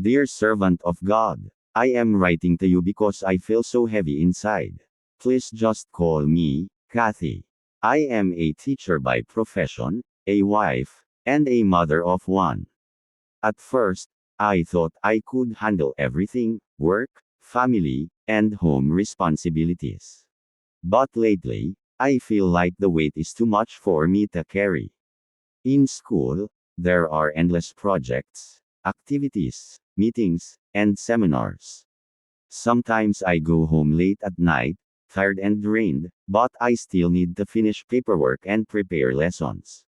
Dear servant of God, I am writing to you because I feel so heavy inside. Please just call me Kathy. I am a teacher by profession, a wife, and a mother of one. At first, I thought I could handle everything: work, family, and home responsibilities. But lately, I feel like the weight is too much for me to carry. In school, there are endless projects, activities, meetings, and seminars. Sometimes I go home late at night, tired and drained, but I still need to finish paperwork and prepare lessons.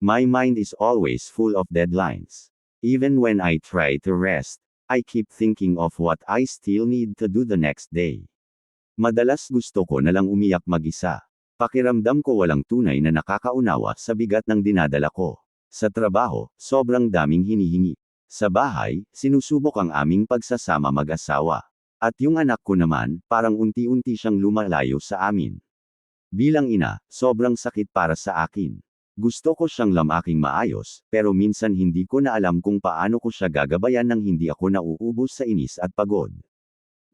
My mind is always full of deadlines. Even when I try to rest, I keep thinking of what I still need to do the next day. Madalas gusto ko na lang umiyak mag-isa. Pakiramdam ko walang tunay na nakakaunawa sa bigat ng dinadala ko. Sa trabaho, sobrang daming hinihingi. Sa bahay, sinusubok ang aming pagsasama mag-asawa. At yung anak ko naman, parang unti-unti siyang lumalayo sa amin. Bilang ina, sobrang sakit para sa akin. Gusto ko siyang lamaking maayos, pero minsan hindi ko na alam kung paano ko siya gagabayan nang hindi ako nauubos sa inis at pagod.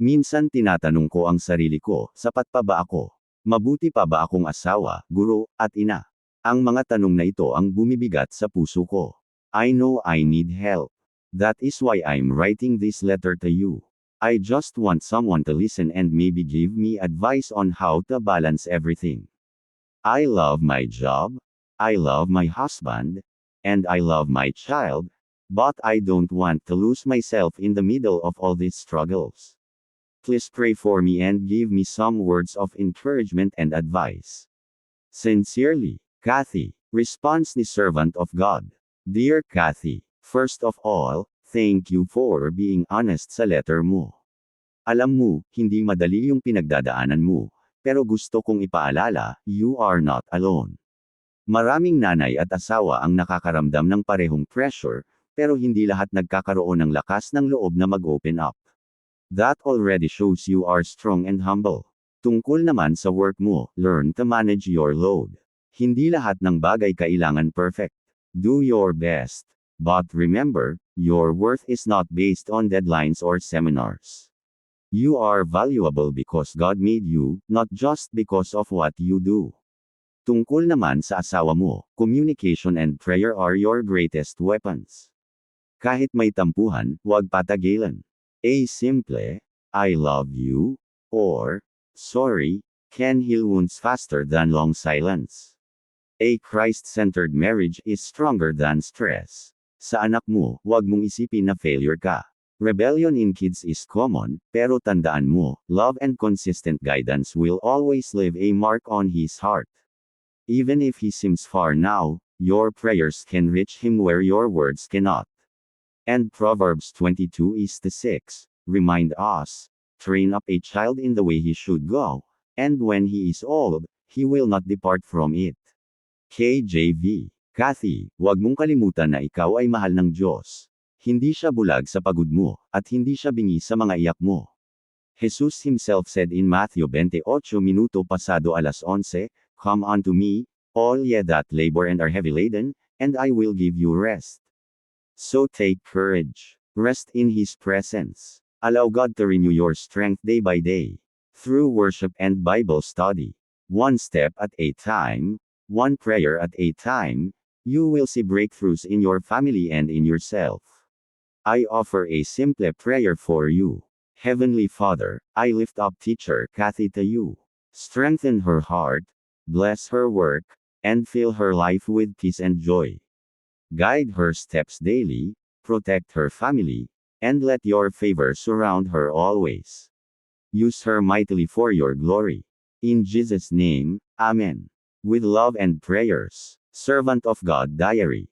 Minsan tinatanong ko ang sarili ko, sapat pa ba ako? Mabuti pa ba akong asawa, guro, at ina? Ang mga tanong na ito ang bumibigat sa puso ko. I know I need help. That is why I'm writing this letter to you. I just want someone to listen and maybe give me advice on how to balance everything. I love my job, I love my husband, and I love my child, but I don't want to lose myself in the middle of all these struggles. Please pray for me and give me some words of encouragement and advice. Sincerely, Kathy. Response ni Servant of God. Dear Kathy, first of all, thank you for being honest sa letter mo. Alam mo, hindi madali yung pinagdadaanan mo, pero gusto kong ipaalala, you are not alone. Maraming nanay at asawa ang nakakaramdam ng parehong pressure, pero hindi lahat nagkakaroon ng lakas ng loob na mag-open up. That already shows you are strong and humble. Tungkol naman sa work mo, learn to manage your load. Hindi lahat ng bagay kailangan perfect. Do your best. But remember, your worth is not based on deadlines or seminars. You are valuable because God made you, not just because of what you do. Tungkol naman sa asawa mo, communication and prayer are your greatest weapons. Kahit may tampuhan, huwag patagilan. A simple, I love you, or, sorry, can heal wounds faster than long silence. A Christ-centered marriage is stronger than stress. Sa anak mo, huwag mong isipin na failure ka. Rebellion in kids is common, pero tandaan mo, love and consistent guidance will always leave a mark on his heart. Even if he seems far now, your prayers can reach him where your words cannot. And Proverbs 22:6 remind us, train up a child in the way he should go, and when he is old, he will not depart from it. KJV. Kathy, huwag mong kalimutan na ikaw ay mahal ng Diyos. Hindi siya bulag sa pagod mo, at hindi siya bingi sa mga iyak mo. Jesus himself said in Matthew 28:11, Come unto me, all ye that labor and are heavy laden, and I will give you rest. So take courage. Rest in His presence. Allow God to renew your strength day by day. Through worship and Bible study. One step at a time, one prayer at a time, you will see breakthroughs in your family and in yourself. I offer a simple prayer for you. Heavenly Father, I lift up teacher Kathy to you. Strengthen her heart, bless her work, and fill her life with peace and joy. Guide her steps daily, protect her family, and let your favor surround her always. Use her mightily for your glory. In Jesus' name, Amen. With love and prayers, Servant of God Diary.